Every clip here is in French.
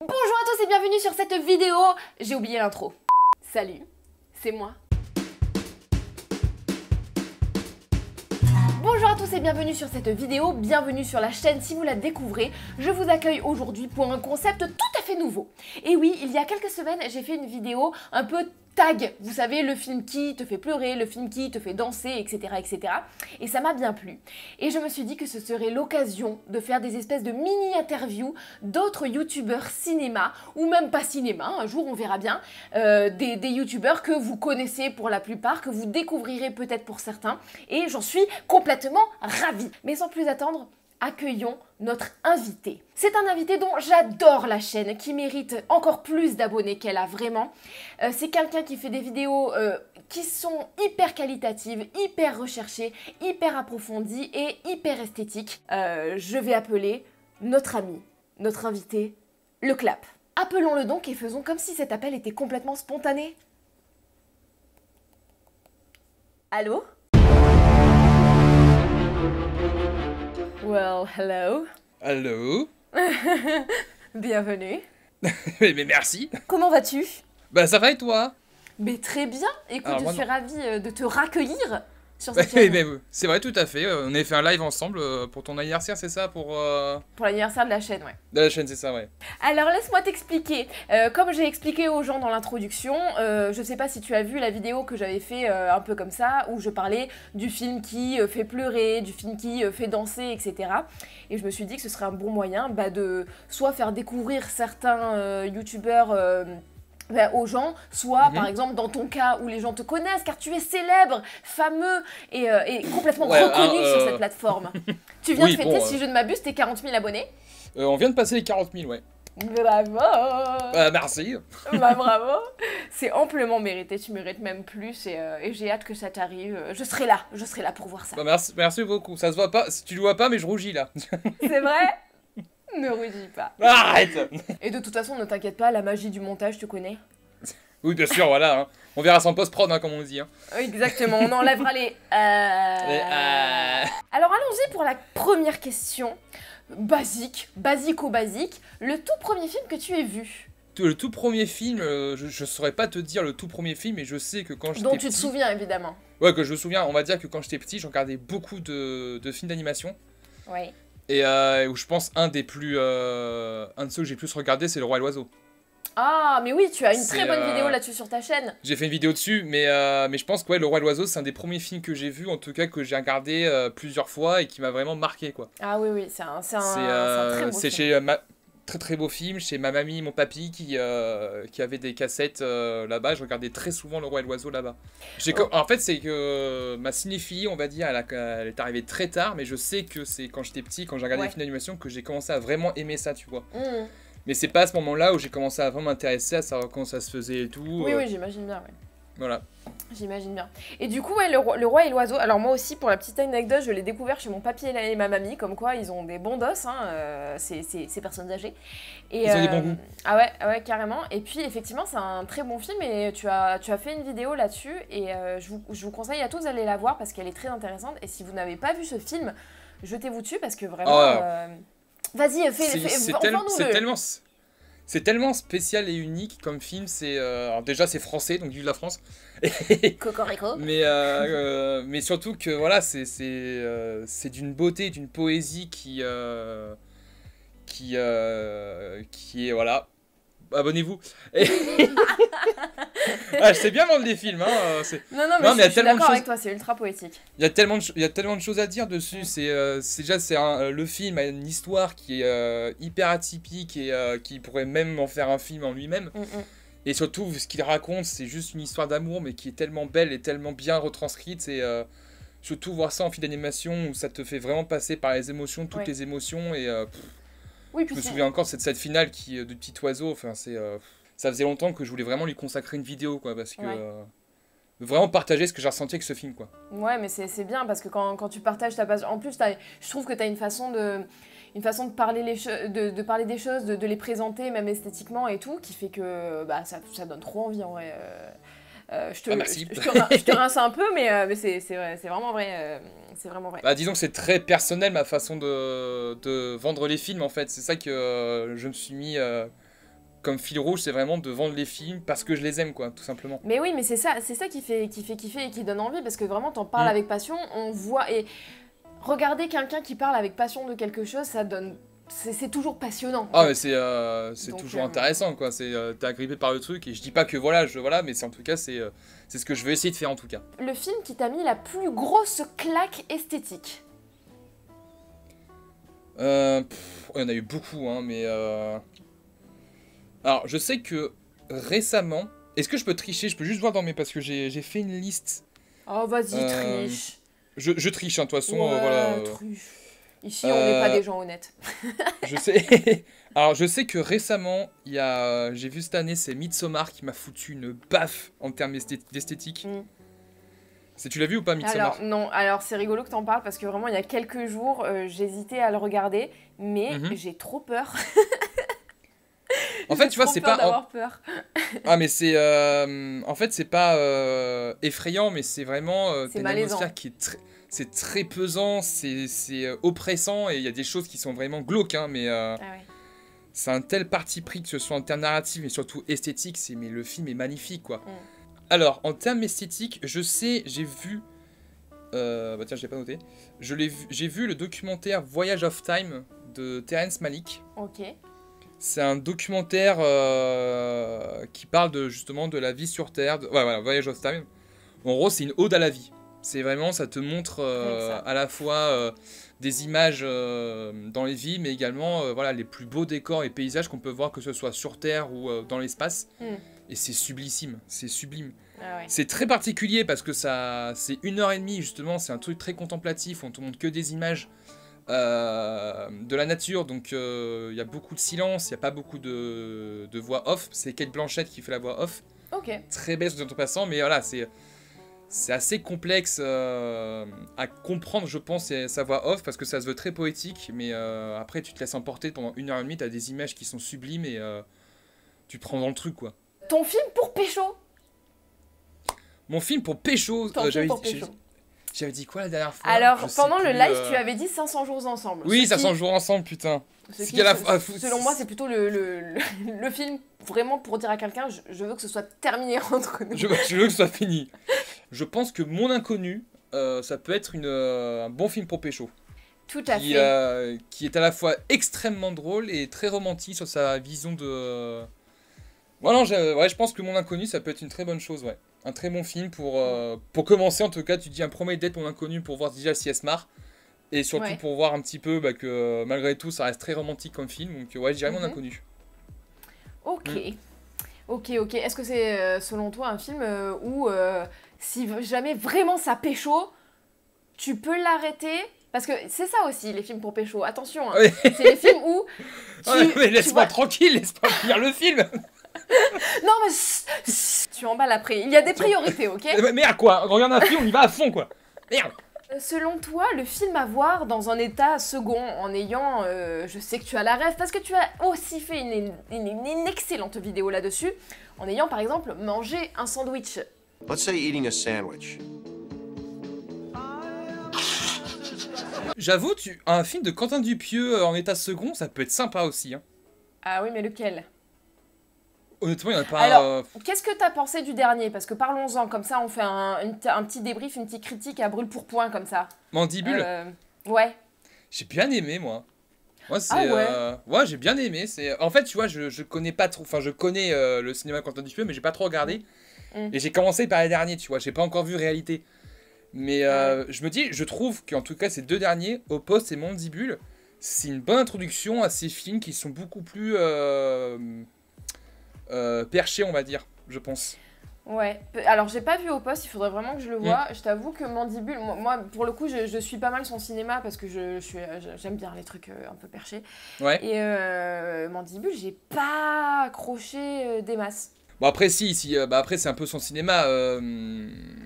Bonjour à tous et bienvenue sur cette vidéo. J'ai oublié l'intro. Salut, c'est moi. Bonjour à tous et bienvenue sur cette vidéo, bienvenue sur la chaîne si vous la découvrez. Je vous accueille aujourd'hui pour un concept tout à fait nouveau. Et oui, il y a quelques semaines, j'ai fait une vidéo un peu tag, vous savez, le film qui te fait pleurer, le film qui te fait danser, etc. etc. Et ça m'a bien plu. Et je me suis dit que ce serait l'occasion de faire des espèces de mini-interviews d'autres youtubeurs cinéma, ou même pas cinéma, un jour on verra bien, des youtubeurs que vous connaissez pour la plupart, que vous découvrirez peut-être pour certains, et j'en suis complètement ravie. Mais sans plus attendre, accueillons notre invité. C'est un invité dont j'adore la chaîne, qui mérite encore plus d'abonnés qu'elle a vraiment. C'est quelqu'un qui fait des vidéos qui sont hyper qualitatives, hyper recherchées, hyper approfondies et hyper esthétiques. Je vais appeler notre ami, notre invité, le Clap. Appelons-le donc et faisons comme si cet appel était complètement spontané. Allô ? Well, hello. Allô. Bienvenue. Mais merci. Comment vas-tu? Bah ça va et toi? Mais très bien. Écoute, Alors, je moi, suis ravie de te raccueillir sur Bah, cette chaîne. c'est vrai, tout à fait. On avait fait un live ensemble pour ton anniversaire, c'est ça? Pour l'anniversaire de la chaîne, ouais. de la chaîne, c'est ça, ouais. Alors laisse-moi t'expliquer. Comme j'ai expliqué aux gens dans l'introduction, je sais pas si tu as vu la vidéo que j'avais fait un peu comme ça, où je parlais du film qui fait pleurer, du film qui fait danser, etc. Et je me suis dit que ce serait un bon moyen de soit faire découvrir certains youtubeurs aux gens, soit par exemple dans ton cas où les gens te connaissent car tu es célèbre, fameux et complètement reconnu sur cette plateforme. Tu viens de fêter, si je ne m'abuse, tes 40 000 abonnés. On vient de passer les 40 000, ouais. Bravo. Merci. Bah bravo. C'est amplement mérité, tu mérites même plus et j'ai hâte que ça t'arrive. Je serai là pour voir ça. Bah, merci beaucoup. Ça se voit pas, tu le vois pas, mais je rougis là. C'est vrai? Ne rougis pas. Arrête. Et de toute façon, ne t'inquiète pas, la magie du montage, tu connais. Oui, bien sûr, voilà. Hein. On verra sans post-prod, hein, comme on dit. Hein. Exactement, on enlèvera les... Alors allons-y pour la première question. Basique. Le tout premier film que tu aies vu. Le tout premier film, je saurais pas te dire le tout premier film, mais je sais que quand j'étais Dont petit... tu te souviens, évidemment. Ouais, que je me souviens, on va dire que quand j'étais petit, je regardais beaucoup de films d'animation. Oui. Et où je pense un de ceux que j'ai plus regardé, c'est Le Roi et l'Oiseau. Ah, mais oui, tu as une très bonne vidéo là-dessus sur ta chaîne. J'ai fait une vidéo dessus, mais je pense que ouais, Le Roi et l'Oiseau, c'est un des premiers films que j'ai vu, en tout cas que j'ai regardé plusieurs fois et qui m'a vraiment marqué, quoi. Ah oui, c'est un très beau film. C'est chez très beau film, chez ma mamie, mon papy qui avait des cassettes là-bas. Je regardais très souvent Le Roi et l'Oiseau là-bas. En fait, c'est que ma cinéphilie, on va dire, elle est arrivée très tard, mais je sais que c'est quand j'étais petit, quand j'ai regardé les films d'animation, que j'ai commencé à vraiment aimer ça, tu vois. Mais c'est pas à ce moment-là où j'ai commencé à vraiment m'intéresser à savoir comment ça se faisait et tout. Oui, j'imagine bien, ouais. Voilà. J'imagine bien. Et du coup, ouais, le Roi et l'Oiseau, alors moi aussi, pour la petite anecdote, je l'ai découvert chez mon papy et ma mamie, comme quoi ils ont des bons dos, hein, ces personnes âgées. Et, ils ont des bons goûts. Ah ouais, carrément. Et puis, effectivement, c'est un très bon film et tu as fait une vidéo là-dessus et je vous conseille à tous d'aller la voir parce qu'elle est très intéressante. Et si vous n'avez pas vu ce film, jetez-vous dessus parce que vraiment... Vas-y, c'est tellement spécial et unique comme film. Alors déjà c'est français, donc vive la France. Cocorico. Mais surtout que voilà, c'est d'une beauté, d'une poésie qui est voilà. Abonnez-vous. Je sais bien vendre des films. Hein. Non, mais je suis d'accord avec toi, c'est ultra poétique. Il y a tellement de choses à dire dessus. Le film a une histoire qui est hyper atypique et qui pourrait même en faire un film en lui-même. Et surtout, ce qu'il raconte, c'est juste une histoire d'amour, mais qui est tellement belle et tellement bien retranscrite. Et surtout, voir ça en film d'animation où ça te fait vraiment passer par les émotions, toutes les émotions. Et je me souviens encore de cette finale de Petit Oiseau. Enfin, ça faisait longtemps que je voulais vraiment lui consacrer une vidéo, quoi, parce que vraiment partager ce que j'ai ressenti avec ce film, quoi. Ouais, mais c'est bien parce que quand tu partages ta passion, en plus, je trouve que tu as une façon de parler de parler des choses, de les présenter, même esthétiquement et tout, qui fait que ça donne trop envie en vrai. Je te rince un peu, mais c'est vraiment vrai. C'est vraiment vrai. Bah, disons que c'est très personnel ma façon de vendre les films en fait. C'est ça que je me suis mis comme fil rouge, c'est vraiment de vendre les films parce que je les aime, quoi, tout simplement. Mais oui, mais c'est ça qui fait kiffer et qui donne envie, parce que vraiment, t'en parles avec passion, on voit... Et regarder quelqu'un qui parle avec passion de quelque chose, ça donne... C'est toujours passionnant. Ah, mais c'est toujours intéressant, quoi. T'es agrippé par le truc, et je dis pas que voilà, mais en tout cas, c'est ce que je veux essayer de faire, en tout cas. Le film qui t'a mis la plus grosse claque esthétique? Il y en a eu beaucoup, hein, mais... Alors, je sais que récemment... Est-ce que je peux tricher? Je peux juste voir dans mes... Parce que j'ai fait une liste. Oh, vas-y, triche. Je triche, hein, de toute façon, ouais, voilà. Triche. Ici, on n'est pas des gens honnêtes. Je sais. Alors, je sais que récemment, j'ai vu cette année, c'est Midsommar qui m'a foutu une baffe en termes d'esthétique. Tu l'as vu ou pas, Midsommar? Alors, non, alors c'est rigolo que t'en parles parce que vraiment, il y a quelques jours, j'hésitais à le regarder, mais j'ai trop peur. En fait, tu vois, c'est pas... d'avoir peur. Ah, mais c'est... En fait, c'est pas effrayant, mais c'est vraiment... c'est malaisant. Qui est très... C'est très pesant, c'est oppressant, et il y a des choses qui sont vraiment glauques, hein, mais... C'est un tel parti pris, que ce soit en termes narratifs, mais surtout esthétique, mais le film est magnifique, quoi. Alors, en termes esthétiques, je sais, j'ai vu... bah tiens, je l'ai pas noté. J'ai vu le documentaire Voyage of Time de Terrence Malick. Ok. C'est un documentaire qui parle justement de la vie sur Terre. Ouais, voilà, Voyage of Time. En gros, c'est une ode à la vie. C'est vraiment, ça te montre à la fois des images dans les villes, mais également voilà, les plus beaux décors et paysages qu'on peut voir, que ce soit sur Terre ou dans l'espace. Et c'est sublissime, c'est sublime. Ah ouais. C'est très particulier parce que c'est 1h30 justement, c'est un truc très contemplatif, on te montre que des images de la nature, donc il y a beaucoup de silence, il n'y a pas beaucoup de voix off, c'est Cate Blanchett qui fait la voix off. Ok. Très belle en passant, mais voilà, c'est assez complexe à comprendre, je pense, sa voix off, parce que ça se veut très poétique, mais après tu te laisses emporter pendant 1h30, t'as des images qui sont sublimes et tu te prends dans le truc, quoi. Ton film pour pécho? Mon film pour pécho, j'avais dit quoi la dernière fois? Alors, pendant le live, tu avais dit 500 jours ensemble. Oui, 500 jours ensemble, putain. Selon moi, c'est plutôt le film vraiment pour dire à quelqu'un, je veux que ce soit terminé entre nous. Je veux que ce soit fini. Je pense que Mon Inconnu, ça peut être un bon film pour pécho. Tout à fait. Qui est à la fois extrêmement drôle et très romantique sur sa vision de... je pense que Mon Inconnu, ça peut être une très bonne chose, ouais. Un très bon film pour commencer, en tout cas, tu dis un premier date Mon Inconnu pour voir déjà si elle se marre. Et surtout pour voir un petit peu que malgré tout, ça reste très romantique comme film. Donc ouais, je dirais Mon Inconnu. Ok. Ok. Est-ce que c'est selon toi un film où si jamais vraiment ça pécho, tu peux l'arrêter? Parce que c'est ça aussi, les films pour pécho. Attention, hein. C'est les films où... mais laisse-moi tranquille, laisse-moi finir le film. Non, mais tu emballes après. Il y a des priorités, ok? Merde, quoi. Regarde un film, on y va à fond, quoi. Merde. Selon toi, le film à voir dans un état second, en ayant... je sais que tu as la rêve, parce que tu as aussi fait une excellente vidéo là-dessus, en ayant par exemple mangé un sandwich. Let's say eating a sandwich. J'avoue, un film de Quentin Dupieux en état second, ça peut être sympa aussi. Hein. Ah oui, mais lequel? Honnêtement, il n'y en a pas... Alors, qu'est-ce que t'as pensé du dernier? Parce que parlons-en, comme ça on fait un petit débrief, une petite critique à brûle-pourpoint, comme ça. Mandibule? Ouais. J'ai bien aimé, moi. Moi, c'est... ouais, j'ai bien aimé. En fait, tu vois, je connais pas trop... Enfin, je connais le cinéma Quentin Dupieux, mais j'ai pas trop regardé. Et j'ai commencé par les derniers, tu vois. J'ai pas encore vu Réalité. Mais je trouve qu'en tout cas, ces deux derniers, Au Poste et Mandibule, c'est une bonne introduction à ces films qui sont beaucoup plus... perché, on va dire, je pense. Ouais, alors j'ai pas vu Au Poste, il faudrait vraiment que je le voie. Je t'avoue que Mandibule, moi pour le coup je suis pas mal son cinéma parce que j'aime bien les trucs un peu perchés. Ouais. Et Mandibule, j'ai pas accroché des masses. Bon après après c'est un peu son cinéma,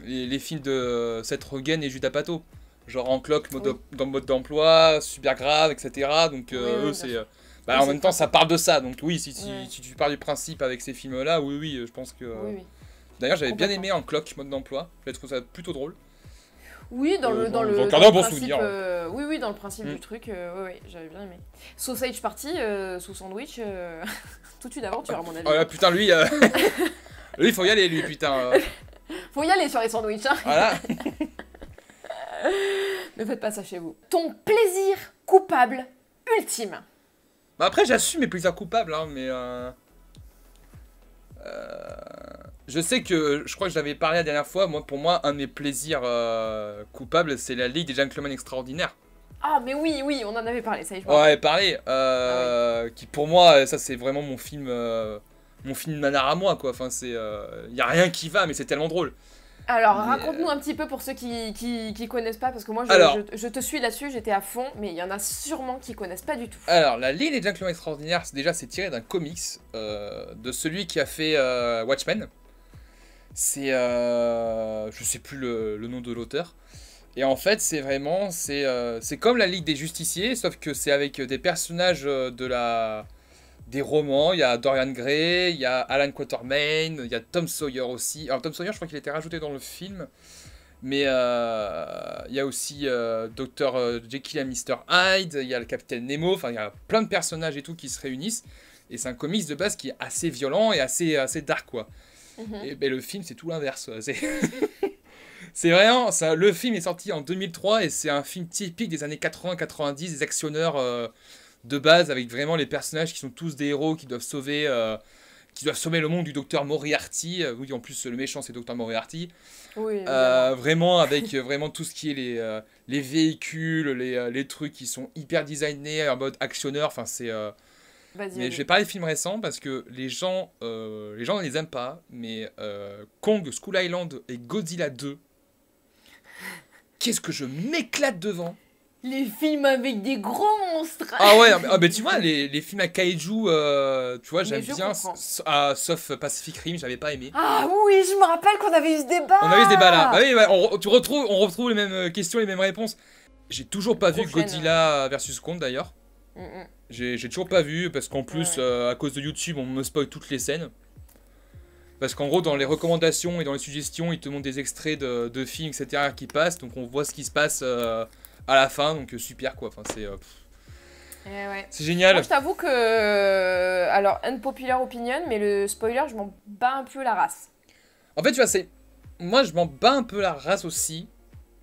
les films de Seth Rogen et Judah Pato, genre En Cloque, dans Mode d'emploi, Super Grave, etc. Donc eux c'est... en même temps, ça parle de ça, donc oui, si tu pars du principe avec ces films-là, oui, je pense que... Oui. D'ailleurs, j'avais bien aimé En Cloque, Mode d'emploi, je trouve ça plutôt drôle. Oui, dans le garder un bon principe, souvenir. oui, dans le principe du truc, ouais, j'avais bien aimé. Sausage Party, sous sandwich, toute une aventure à mon avis. Oh là, putain, lui, lui, faut y aller, lui, putain. Faut y aller sur les sandwichs, hein. Voilà. Ne faites pas ça chez vous. Ton plaisir coupable ultime. Bah après, j'assume mes plaisirs coupables, hein, mais... je sais que, je crois que j'avais parlé la dernière fois, moi, pour moi, un de mes plaisirs coupables, c'est la Ligue des Gentlemen Extraordinaires. Ah, mais oui, on en avait parlé, ça y est, je me Ouais, rappelle. parlé. Qui pour moi, ça c'est vraiment mon film nanar à moi, quoi. Enfin, c'est... y a rien qui va, mais c'est tellement drôle. Alors, Mais, raconte-nous un petit peu pour ceux qui connaissent pas, parce que moi, je te suis là-dessus, j'étais à fond, mais il y en a sûrement qui connaissent pas du tout. Alors, la Ligue des Gentlemen Extraordinaires, c'est tiré d'un comics de celui qui a fait Watchmen. C'est... je sais plus le nom de l'auteur. Et en fait, c'est vraiment... C'est comme la Ligue des Justiciers, sauf que c'est avec des personnages des romans. Il y a Dorian Gray, il y a Alan Quatermain, il y a Tom Sawyer aussi. Alors Tom Sawyer, je crois qu'il a été rajouté dans le film. Mais il y a aussi Dr. Jekyll et Mr. Hyde, il y a le Capitaine Nemo, enfin il y a plein de personnages et tout qui se réunissent. Et c'est un comics de base qui est assez violent et assez dark, quoi. Et ben, le film, c'est tout l'inverse. C'est vraiment... le film est sorti en 2003 et c'est un film typique des années 80-90, des actionneurs... de base, avec vraiment les personnages qui sont tous des héros qui doivent sauver le monde du docteur Moriarty. Oui, en plus, le méchant, c'est docteur Moriarty. Oui, vraiment, avec vraiment tout ce qui est les véhicules, les trucs qui sont hyper designés en mode actionneur. Enfin, c'est... mais je vais parler de films récents parce que les gens ne les aiment pas. Mais Kong, Skull Island et Godzilla 2, qu'est-ce que je m'éclate devant! Les films avec des gros monstres. Ah ouais, mais tu vois, les films à kaiju, tu vois, j'aime bien, sauf Pacific Rim, j'avais pas aimé. Ah oui, je me rappelle qu'on avait eu ce débat. On avait eu ce débat là. Bah oui, ouais, on retrouve les mêmes questions, les mêmes réponses. J'ai toujours pas vu Godzilla versus Kong d'ailleurs. J'ai toujours pas vu, parce qu'en plus, à cause de YouTube, on me spoil toutes les scènes. Parce qu'en gros, dans les recommandations et dans les suggestions, ils te montrent des extraits de films, etc. qui passent, donc on voit ce qui se passe... à la fin, donc super quoi, enfin c'est c'est génial. Moi je t'avoue que, alors unpopular opinion, mais le spoiler je m'en bats un peu la race. En fait tu vois, moi je m'en bats un peu la race aussi,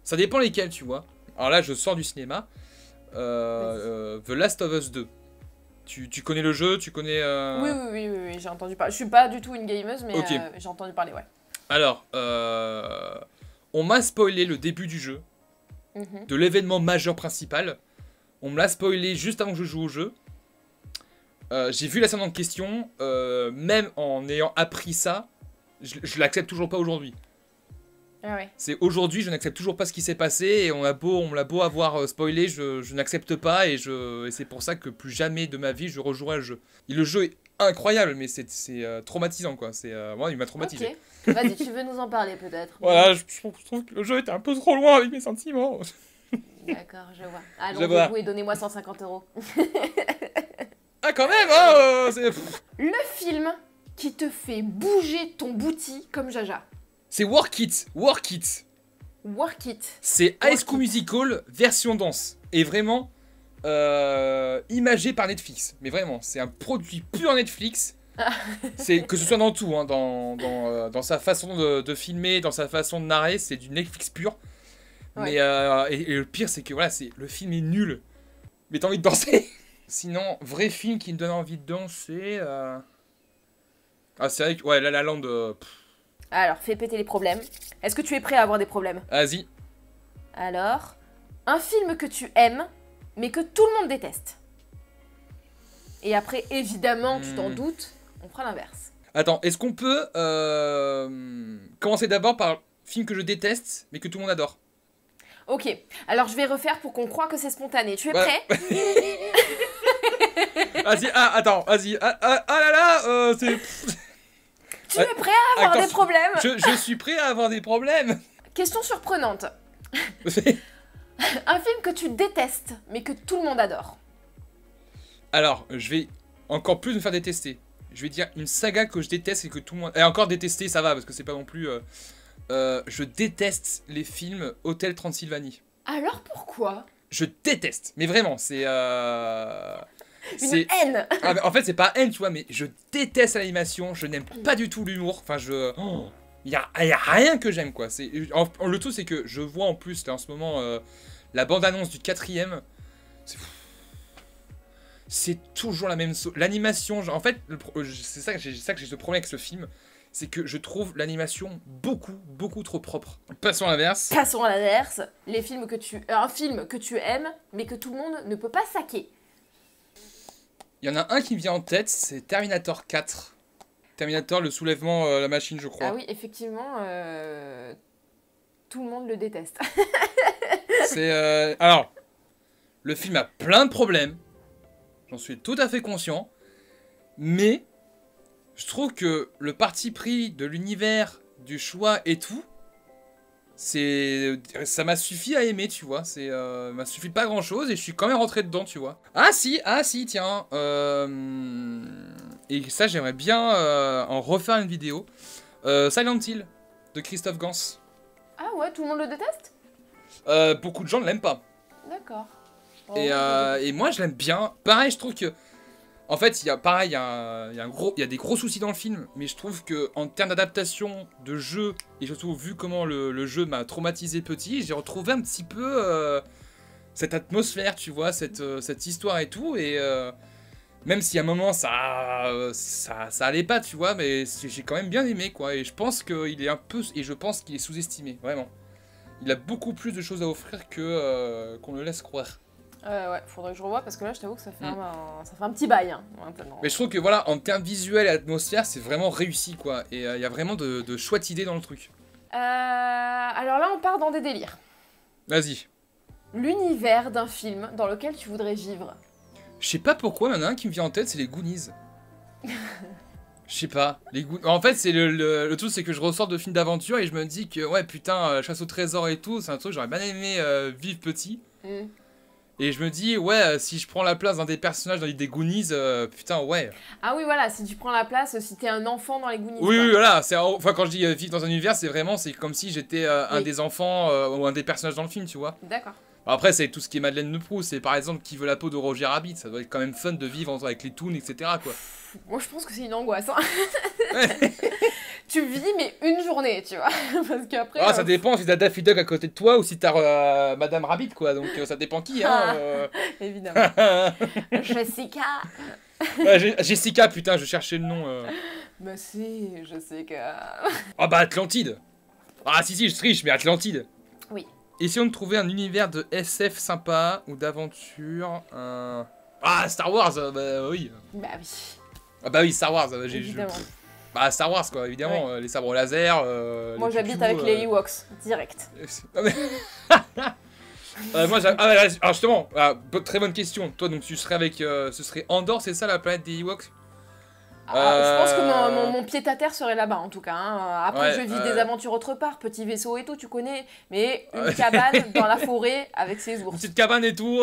ça dépend lesquels tu vois. Alors là je sors du cinéma, The Last of Us 2. Tu connais le jeu, tu connais... Oui, j'ai entendu parler, je suis pas du tout une gameuse mais okay. J'ai entendu parler, ouais. Alors, on m'a spoilé le début du jeu. De l'événement majeur principal. On me l'a spoilé juste avant que je joue au jeu. J'ai vu la scène en question. Même en ayant appris ça, je l'accepte toujours pas aujourd'hui. Ah ouais. C'est aujourd'hui, je n'accepte toujours pas ce qui s'est passé. Et on me l'a beau avoir spoilé, je n'accepte pas. Et c'est pour ça que plus jamais de ma vie, je rejouerai le jeu. Et le jeu est incroyable, mais c'est traumatisant quoi. Moi, il m'a traumatisé. Okay. Vas-y, tu veux nous en parler peut-être. Voilà, je trouve que le jeu était un peu trop loin avec mes sentiments. D'accord, je vois. Allons jouer, donnez-moi 150 €. Ah quand même, hein Le film qui te fait bouger ton bouti comme Jaja. C'est Work It. Work It. C'est High School Musical version danse. Et vraiment imagé par Netflix. Mais vraiment, c'est un produit pur Netflix. C'est que ce soit dans tout, hein, dans sa façon de filmer, dans sa façon de narrer, c'est du Netflix pur. Ouais. Mais et le pire, c'est que voilà, le film est nul, mais t'as envie de danser. Sinon, vrai film qui me donne envie de danser. Ah, c'est vrai que ouais, La La Land. Alors, fais péter les problèmes. Est-ce que tu es prêt à avoir des problèmes? Vas-y. Alors, un film que tu aimes, mais que tout le monde déteste. Et après, évidemment, tu t'en doutes. On fera l'inverse. Attends, est-ce qu'on peut commencer d'abord par film que je déteste, mais que tout le monde adore? Ok, alors je vais refaire pour qu'on croie que c'est spontané. Tu es prêt? Vas-y, attends, vas-y. Ah là là, c'est... Tu es prêt à avoir des problèmes? Je suis prêt à avoir des problèmes. Question surprenante. Un film que tu détestes, mais que tout le monde adore. Alors, je vais encore plus me faire détester. Je vais dire une saga que je déteste et que tout le monde... Et encore détester, ça va, parce que c'est pas non plus je déteste les films Hôtel Transylvanie. Alors pourquoi? Je déteste, mais vraiment, c'est... Une haine. Ah, en fait, c'est pas haine, tu vois, mais je déteste l'animation, je n'aime pas du tout l'humour, enfin, il y a rien que j'aime, quoi. Le tout, c'est que je vois en plus, là, en ce moment, la bande-annonce du 4ème, c'est toujours la même... L'animation, en fait, c'est ça que j'ai ce problème avec ce film, c'est que je trouve l'animation beaucoup trop propre. Passons à l'inverse. Passons à l'inverse. Un film que tu aimes, mais que tout le monde ne peut pas saquer. Il y en a un qui me vient en tête, c'est Terminator 4. Terminator, le soulèvement, la machine, je crois. Ah oui, effectivement, tout le monde le déteste. Alors, le film a plein de problèmes, j'en suis tout à fait conscient, mais je trouve que le parti pris de l'univers, du choix et tout, ça m'a suffi à aimer, tu vois. M'a suffi de pas grand chose et je suis quand même rentré dedans, tu vois. Ah si, tiens. Et ça, j'aimerais bien en refaire une vidéo. Silent Hill de Christophe Gans. Ah ouais, tout le monde le déteste? Beaucoup de gens ne l'aiment pas. D'accord. Oh, Et moi, je l'aime bien. Pareil, je trouve que... En fait, il y a des gros soucis dans le film, mais je trouve que en termes d'adaptation de jeu, et surtout vu comment le jeu m'a traumatisé petit, j'ai retrouvé un petit peu cette atmosphère, tu vois, cette histoire et tout, et même si à un moment ça allait pas, tu vois, mais j'ai quand même bien aimé, quoi, et je pense qu'il est est sous-estimé, vraiment. Il a beaucoup plus de choses à offrir que qu'on le laisse croire. Ouais, faudrait que je revoie parce que là, je t'avoue que ça fait un petit bail, hein, maintenant. Mais je trouve que voilà, en termes visuels et atmosphère, c'est vraiment réussi, quoi. Et il y a vraiment de chouettes idées dans le truc. Alors là, on part dans des délires. Vas-y. L'univers d'un film dans lequel tu voudrais vivre. Je sais pas pourquoi, il y en a un qui me vient en tête, c'est les Goonies. Je sais pas. En fait, c'est le truc, c'est que je ressors de films d'aventure et je me dis que, ouais, putain, chasse au trésor et tout, c'est un truc que j'aurais bien aimé vivre petit. Et je me dis, ouais, si je prends la place d'un des personnages dans des Goonies, putain, ouais. Ah oui, voilà, si tu prends la place, si t'es un enfant dans les Goonies. Oui, voilà. Enfin, quand je dis vivre dans un univers, c'est comme si j'étais un des enfants ou un des personnages dans le film, tu vois. D'accord. Après, c'est tout ce qui est Madeleine de Proust. C'est par exemple qui veut la peau de Roger Rabbit. Ça doit être quand même fun de vivre avec les toons, etc., quoi. Moi, je pense que c'est une angoisse. Hein. Tu vis, mais une journée, tu vois. Parce qu'après. Ah, ça dépend si t'as Daffy Duck à côté de toi ou si t'as Madame Rabbit, quoi. Donc ça dépend qui, hein. Évidemment. Jessica. Jessica, putain, je cherchais le nom. Bah si, Jessica. Ah bah Atlantide. Ah si, je triche, mais Atlantide. Oui. Essayons de trouver un univers de SF sympa ou d'aventure. Ah, Star Wars, bah oui. Bah oui. Ah bah oui, Star Wars. Évidemment. Bah Star Wars, quoi, évidemment. Ouais. Les sabres laser. Moi, j'habite avec les Ewoks, direct. Alors justement, très bonne question. Toi, donc tu serais avec... ce serait Andorre, c'est ça, la planète des Ewoks? Je pense que mon pied-à-terre serait là-bas, en tout cas. Hein. Après, Ouais, je vis des aventures autre part, petit vaisseau et tout, tu connais. Mais une cabane dans la forêt avec ses ours. Une petite cabane et tout.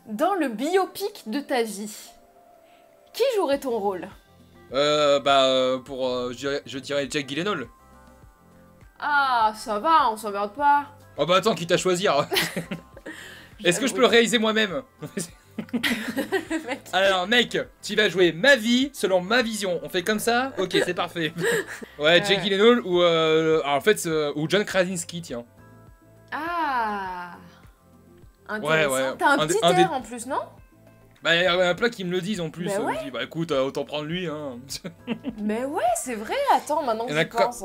Dans le biopic de ta vie, qui jouerait ton rôle? Je dirais Jack Gyllenhaal. Ah, ça va, on s'emmerde pas. Oh bah attends, quitte à choisir. Est-ce que je peux le réaliser moi-même? Alors mec, tu vas jouer ma vie selon ma vision. On fait comme ça? Ok, c'est parfait. Ouais, Jack Gyllenhaal ou John Krasinski, tiens. Ah, intéressant. Ouais. T'as un petit air en plus, non? Bah y a plein qui me le disent en plus. Bah ouais. Je dis bah écoute, autant prendre lui, hein. Mais ouais, c'est vrai. Attends, maintenant que j'y pense.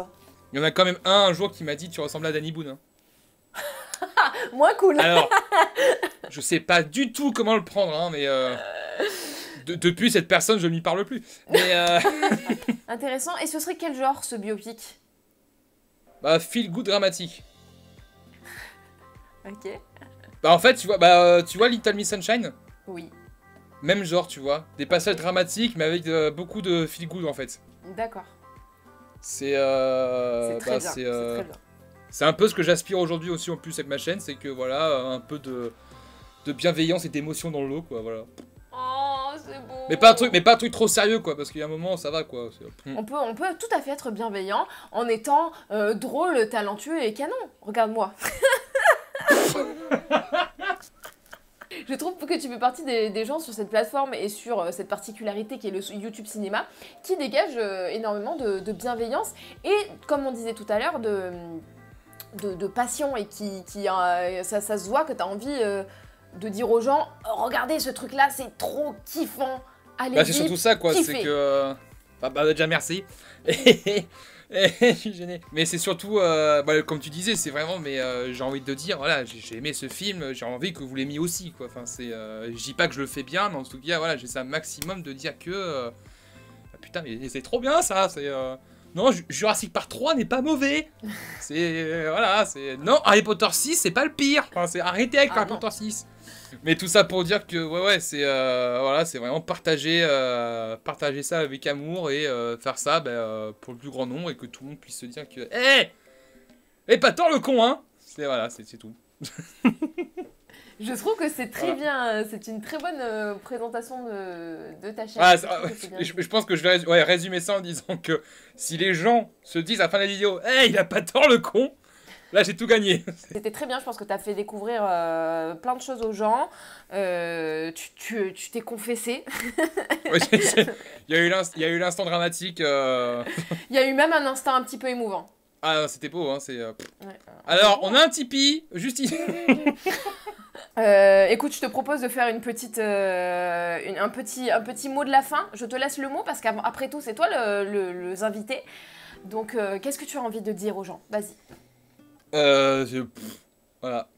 Il y en a quand même un jour qui m'a dit tu ressembles à Danny Boone. Hein. Moins cool. Alors, je sais pas du tout comment le prendre, hein, mais depuis cette personne, je ne lui parle plus. Mais intéressant. Et ce serait quel genre, ce biopic? Bah, feel good dramatique. Ok. Bah, en fait, tu vois Little Miss Sunshine? Oui. Même genre, tu vois. Des passages dramatiques, mais avec beaucoup de feel good, en fait. D'accord. C'est très bien. C'est un peu ce que j'aspire aujourd'hui aussi en plus avec ma chaîne, c'est que voilà, un peu de bienveillance et d'émotion dans l'eau, quoi, voilà. Oh, c'est beau. Mais pas un truc trop sérieux, quoi, parce qu'il y a un moment, ça va, quoi. On peut tout à fait être bienveillant en étant drôle, talentueux et canon. Regarde-moi. Je trouve que tu fais partie des gens sur cette plateforme et sur cette particularité qui est le YouTube Cinéma qui dégage énormément de bienveillance et, comme on disait tout à l'heure, de passion et ça se voit que tu as envie de dire aux gens « Regardez ce truc-là, c'est trop kiffant, allez-y, c'est surtout ça, quoi, c'est que... déjà, merci. Je suis gêné. Mais c'est surtout, comme tu disais, c'est vraiment, mais j'ai envie de te dire, voilà, j'ai aimé ce film, j'ai envie que vous l'aimiez aussi, quoi. Enfin, je dis pas que je le fais bien, mais en tout cas, voilà, j'essaie un maximum de dire que... putain, mais c'est trop bien, ça, non, Jurassic Park 3 n'est pas mauvais. Voilà, non, Harry Potter 6, c'est pas le pire. Enfin, arrêtez avec Harry Potter 6. Mais tout ça pour dire que, ouais, c'est voilà, c'est vraiment partager ça avec amour et faire ça pour le plus grand nombre et que tout le monde puisse se dire que... Hé, pas tort le con, hein. Voilà, c'est tout. Je trouve que c'est très bien, c'est une très bonne présentation de ta chaîne. Je pense que je vais résumer ça en disant que si les gens se disent à la fin de la vidéo « Hey, il a pas tort le con !» Là, j'ai tout gagné. C'était très bien, je pense que tu as fait découvrir plein de choses aux gens. Tu t'es confessé. Il y a eu l'instant dramatique. Il y a eu même un instant un petit peu émouvant. Ah, c'était beau, hein. Alors, on a un Tipeee, juste ici. Écoute, je te propose de faire un petit mot de la fin. Je te laisse le mot parce qu'après tout, c'est toi les invités. Donc, qu'est-ce que tu as envie de dire aux gens? Vas-y. Voilà.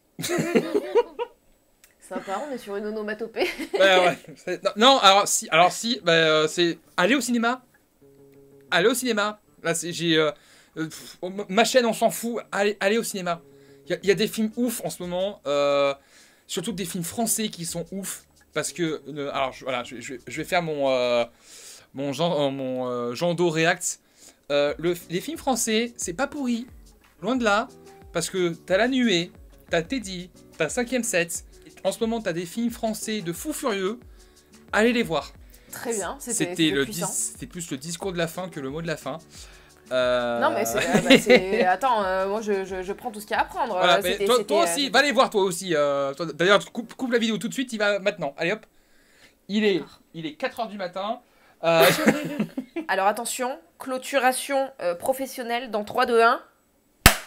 Sympa, on est sur une onomatopée. Ouais. Non, alors si, c'est aller au cinéma. Aller au cinéma. Là, ma chaîne, on s'en fout. Allez au cinéma. Il y a des films ouf en ce moment. Surtout des films français qui sont ouf. Parce que, je vais faire mon Jando React. Les films français, c'est pas pourri. Loin de là. Parce que t'as La Nuée, t'as Teddy, t'as 5ème Set. En ce moment, t'as des films français de fous furieux. Allez les voir. Très bien, c'était plus le discours de la fin que le mot de la fin. Non mais attends, moi je prends tout ce qu'il y a à prendre. Voilà, toi aussi, va les voir toi aussi. D'ailleurs, coupe la vidéo tout de suite, il va maintenant. Allez hop. Il est 4h du matin. Alors attention, clôturation professionnelle dans 3, 2, 1.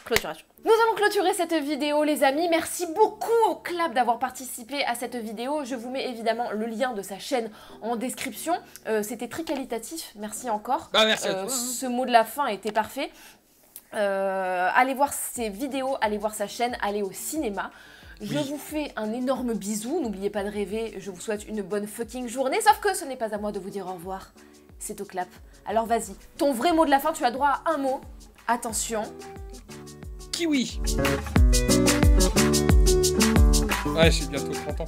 Clôturation. Nous allons clôturer cette vidéo les amis, merci beaucoup au Clap d'avoir participé à cette vidéo, je vous mets évidemment le lien de sa chaîne en description, c'était très qualitatif, merci encore, merci à toi, ce mot de la fin était parfait, allez voir ses vidéos, allez voir sa chaîne, allez au cinéma. Je vous fais un énorme bisou, n'oubliez pas de rêver, je vous souhaite une bonne fucking journée, sauf que ce n'est pas à moi de vous dire au revoir, c'est au Clap. Alors vas-y, ton vrai mot de la fin, tu as droit à un mot, attention. Kiwi. Ouais, j'ai bientôt 30 ans.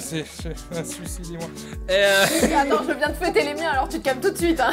C'est un suicide, moi. Attends, je viens de fêter les miens, alors tu te calmes tout de suite, hein.